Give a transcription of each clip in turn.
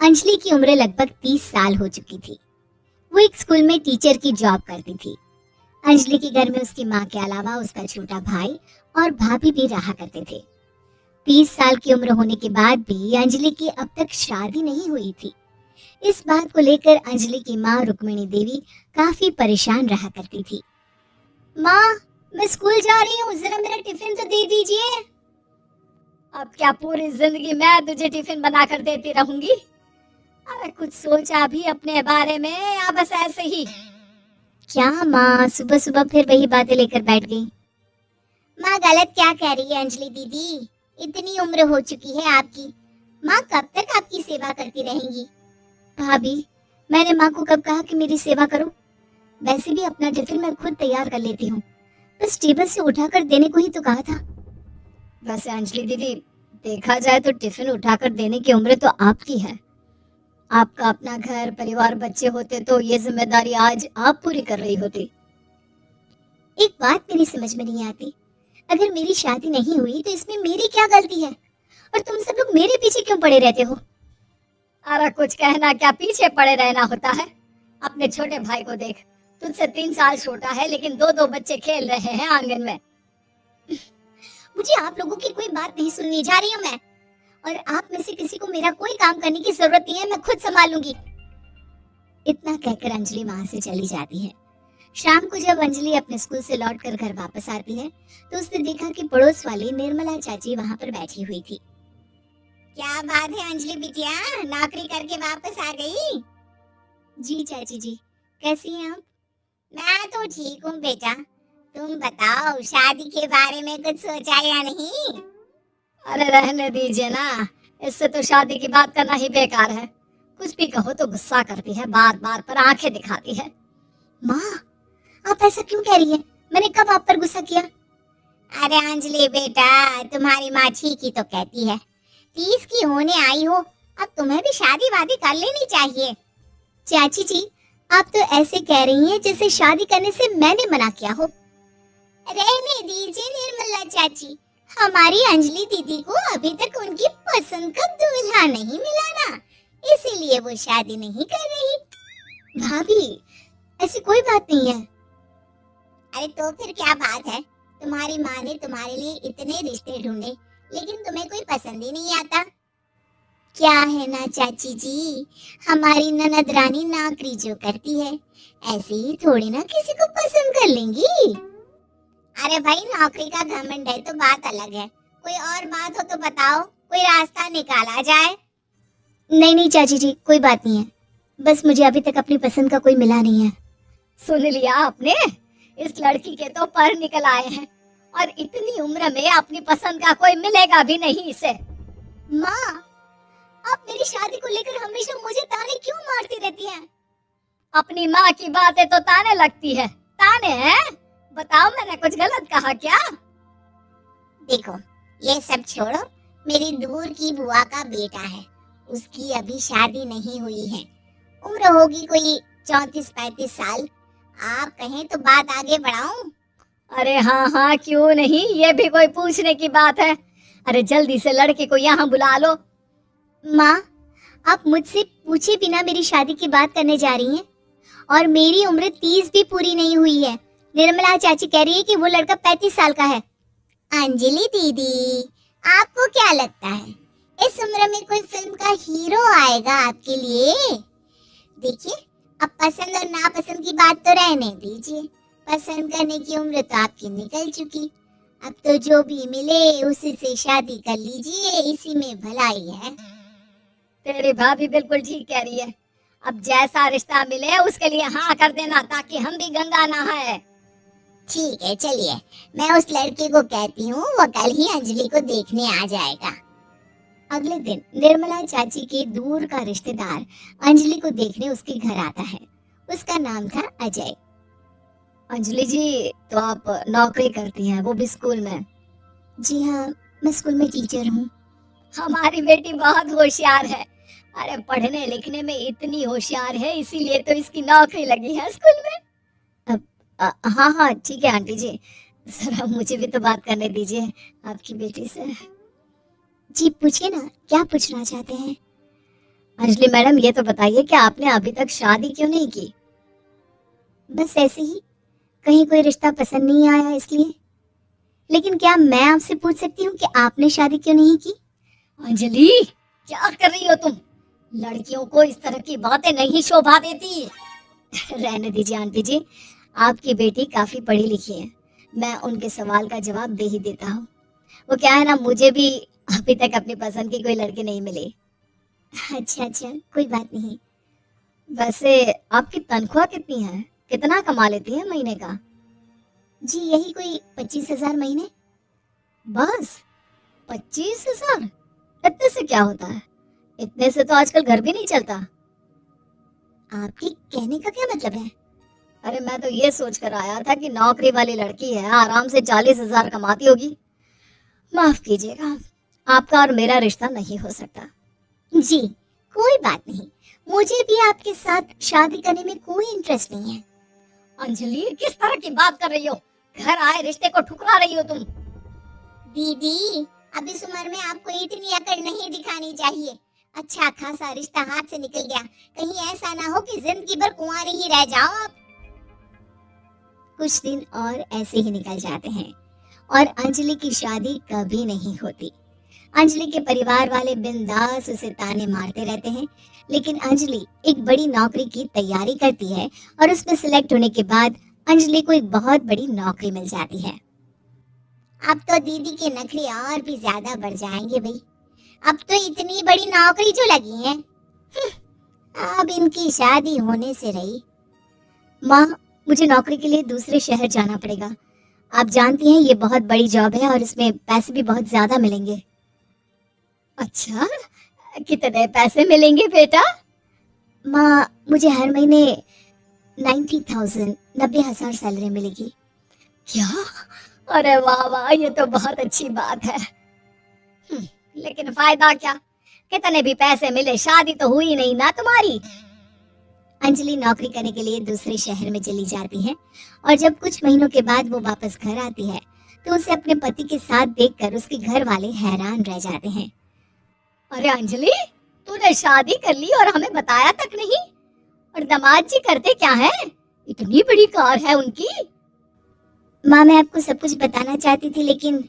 अंजलि की उम्र लगभग 30 साल हो चुकी थी। वो एक स्कूल में टीचर की जॉब करती थी। अंजलि के घर में उसकी माँ के अलावा उसका छोटा भाई और भाभी भी रहा करते थे। 30 साल की उम्र होने के बाद भी अंजलि की अब तक शादी नहीं हुई थी। इस बात को लेकर अंजलि की माँ रुक्मिणी देवी काफी परेशान रहा करती थी। माँ, मैं स्कूल जा रही हूँ, जरा मेरा टिफिन तो दे दीजिए। अब क्या पूरी जिंदगी मैं तुझे टिफिन बनाकर देती रहूंगी? अरे कुछ सोचा भी अपने बारे में या बस ऐसे ही? क्या माँ, सुबह सुबह फिर वही बातें लेकर बैठ गई। माँ गलत क्या कह रही है अंजलि दीदी, इतनी उम्र हो चुकी है आपकी, माँ कब तक आपकी सेवा करती रहेंगी। भाभी, मैंने माँ को कब कहा कि मेरी सेवा करो? वैसे भी अपना टिफिन मैं खुद तैयार कर लेती हूँ, बस टेबल से उठाकर देने को ही तो कहा था। वैसे अंजलि दीदी, देखा जाए तो टिफिन उठाकर देने की उम्र तो आपकी है। आपका अपना घर परिवार बच्चे होते तो ये जिम्मेदारी आज आप पूरी कर रही होती। एक बात मेरी समझ में नहीं आती, अगर मेरी शादी नहीं हुई तो इसमें मेरी क्या गलती है, और तुम सब लोग मेरे पीछे क्यों पड़े रहते हो? अरे कुछ कहना क्या पीछे पड़े रहना होता है? अपने छोटे भाई को देख, तुझसे 3 साल छोटा है लेकिन 2-2 बच्चे खेल रहे हैं आंगन में। मुझे आप लोगों की कोई बात नहीं सुननी, जा रही हूँ मैं, और आप में से किसी को मेरा कोई काम करने की जरूरत नहीं है, मैं खुद संभालूंगी। इतना कहकर अंजलि वहां से चली जाती है। शाम को जब अंजलि अपने स्कूल से लौटकर घर वापस आती है तो उसने देखा कि पड़ोस वाली निर्मला चाची वहां पर बैठी हुई थी। क्या बात है अंजलि बिटिया, नौकरी करके वापस आ गई? जी चाची जी, कैसी हैं आप? मैं तो ठीक हूँ बेटा, तुम बताओ शादी के बारे में कुछ सोचा या नहीं? अरे रहने दीजिए ना, इससे तो शादी की बात करना ही बेकार है। कुछ भी कहो तो गुस्सा करती है, बार बार पर आंखें दिखाती है। माँ, आप ऐसा क्यों कह रही हैं? मैंने कब आप पर गुस्सा किया? अरे अंजलि बेटा, तुम्हारी माँ ठीक ही तो कहती है, 30 की होने आई हो, अब तुम्हें भी शादी वादी कर लेनी चाहिए। चाची जी, आप तो ऐसे कह रही हैं जैसे शादी करने से मैंने मना किया हो। रहने दीजिए निर्मला चाची, हमारी अंजलि दीदी को अभी तक उनकी पसंद का दूल्हा नहीं मिला ना, इसीलिए वो शादी नहीं कर रही। भाभी, ऐसी कोई बात नहीं है। अरे तो फिर क्या बात है, तुम्हारी माँ ने तुम्हारे लिए इतने रिश्ते ढूंढे लेकिन तुम्हें कोई पसंद ही नहीं आता। क्या है ना चाची जी, हमारी ननद रानी नौकरी जो करती है, ऐसे ही थोड़ी ना किसी को पसंद कर लेंगी। अरे भाई, नौकरी का घमंड है तो बात अलग है, कोई और बात हो तो बताओ, कोई रास्ता निकाला जाए। नहीं नहीं चाची जी, कोई बात नहीं है, बस मुझे अभी तक अपनी पसंद का कोई मिला नहीं है। सुन लिया आपने, इस लड़की के तो पर निकल आए हैं, और इतनी उम्र में अपनी पसंद का कोई मिलेगा भी नहीं इसे। माँ, आप मेरी शादी को लेकर हमेशा मुझे ताने क्यों मारती रहती हैं? अपनी माँ की बातें तो ताने लगती है। ताने हैं? बताओ मैंने कुछ गलत कहा क्या? देखो, ये सब छोड़ो, मेरी दूर की बुआ का बेटा है, उसकी अभी शादी नहीं हुई है, उम्र होगी कोई 34-35 साल। आप कहें तो बात आगे बढ़ाऊं? अरे हाँ हाँ, क्यों नहीं, ये भी कोई पूछने की बात है। अरे जल्दी से लड़के को यहाँ बुला लो। माँ, आप मुझसे पूछे बिना मेरी शादी की बात करने जा रही हैं, और मेरी उम्र 30 भी पूरी नहीं हुई है। निर्मला चाची कह रही है कि वो लड़का 35 साल का है। अंजलि दीदी, आपको क्या लगता है इस उम्र में कोई फिल्म का हीरो आएगा आपके लिए? देखिए, अब पसंद और नापसंद की बात तो रहने दीजिए, पसंद करने की उम्र तो आपकी निकल चुकी, अब तो जो भी मिले उसी से शादी कर लीजिए, इसी में भलाई है। तेरी भाभी बिल्कुल ठीक कह रही है, अब जैसा रिश्ता मिले उसके लिए हाँ कर देना, ताकि हम भी गंगा नहाए। ठीक है, चलिए मैं उस लड़के को कहती हूँ, वो कल ही अंजलि को देखने आ जाएगा। अगले दिन निर्मला चाची के दूर का रिश्तेदार अंजलि को देखने उसके घर आता है। उसका नाम था अजय। अंजलि जी, तो आप नौकरी करती हैं, वो भी स्कूल में? जी हाँ, मैं स्कूल में टीचर हूँ। हमारी बेटी बहुत होशियार है, अरे पढ़ने लिखने में इतनी होशियार है, इसीलिए तो इसकी नौकरी लगी है स्कूल में। हाँ हाँ ठीक है आंटी जी, जरा मुझे भी तो बात करने दीजिए आपकी बेटी से। जी पूछिए ना, क्या पूछना चाहते हैं? अंजलि मैडम, ये तो बताइए कि आपने अभी तक शादी क्यों नहीं की? बस ऐसे ही, कहीं कोई रिश्ता पसंद नहीं आया इसलिए। लेकिन क्या मैं आपसे पूछ सकती हूँ कि आपने शादी क्यों नहीं की? अंजलि, क्या कर रही हो तुम? लड़कियों को इस तरह की बातें नहीं शोभा देती। रहने दीजिए आंटी जी, आपकी बेटी काफी पढ़ी लिखी है, मैं उनके सवाल का जवाब दे ही देता हूँ। वो क्या है ना, मुझे भी अभी तक अपनी पसंद की कोई लड़की नहीं मिली। अच्छा अच्छा, कोई बात नहीं। वैसे आपकी तनख्वाह कितनी है? कितना कमा लेती है महीने का? जी यही कोई 25,000 महीने। बस 25,000? इतने से क्या होता है? इतने से तो आजकल घर भी नहीं चलता। आपके कहने का क्या मतलब है? अरे मैं तो ये सोच कर आया था कि नौकरी वाली लड़की है, आराम से 40,000 कमाती होगी। माफ कीजिएगा, आपका और मेरा रिश्ता नहीं हो सकता। जी कोई बात नहीं, मुझे भी आपके साथ शादी करने में कोई इंटरेस्ट नहीं है। अंजलि, किस तरह की बात कर रही हो? घर आए रिश्ते को ठुकरा रही हो तुम। दीदी, अब इस उम्र में आपको इतनी अकड़ नहीं दिखानी चाहिए। अच्छा खासा रिश्ता हाथ से निकल गया, कहीं ऐसा ना हो कि जिंदगी भर कुंवारी ही रह जाओ आप। कुछ दिन और ऐसे ही निकल जाते हैं और अंजलि की शादी कभी नहीं होती। अंजलि के परिवार वाले बिंदास उसे ताने मारते रहते हैं, लेकिन अंजलि एक बड़ी नौकरी की तैयारी करती है और उसमें सिलेक्ट होने के बाद अंजलि को एक बहुत बड़ी नौकरी मिल जाती है। अब तो दीदी के नखरे और भी ज्यादा बढ़ जाएंगे भाई, अब तो इतनी बड़ी नौकरी जो लगी है, अब इनकी शादी होने से रही। माँ, मुझे नौकरी के लिए दूसरे शहर जाना पड़ेगा। आप जानती हैं ये बहुत बड़ी जॉब है और इसमें पैसे भी बहुत ज्यादा मिलेंगे। अच्छा, कितने पैसे मिलेंगे बेटा? माँ, मुझे हर महीने 90,000 90,000 सैलरी मिलेगी। क्या? अरे वाह वाह, ये तो बहुत अच्छी बात है। लेकिन फायदा क्या? कितने भी पैसे मिले, शादी तो हुई नहीं ना तुम्हारी। अंजलि नौकरी करने के लिए दूसरे शहर में चली जाती है और जब कुछ महीनों के बाद वो वापस घर आती है तो उसे अपने पति के साथ देखकर उसके घर वाले हैरान रह जाते हैं। अरे अंजलि, तूने शादी कर ली और हमें बताया तक नहीं। और दामाद जी करते क्या है? इतनी बड़ी कार है उनकी। माँ, मैं आपको सब कुछ बताना चाहती थी, लेकिन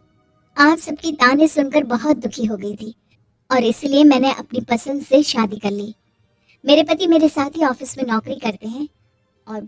आप सबकी ताने सुनकर बहुत दुखी हो गई थी और इसलिए मैंने अपनी पसंद से शादी कर ली। मेरे पति मेरे साथ ही ऑफिस में नौकरी करते हैं और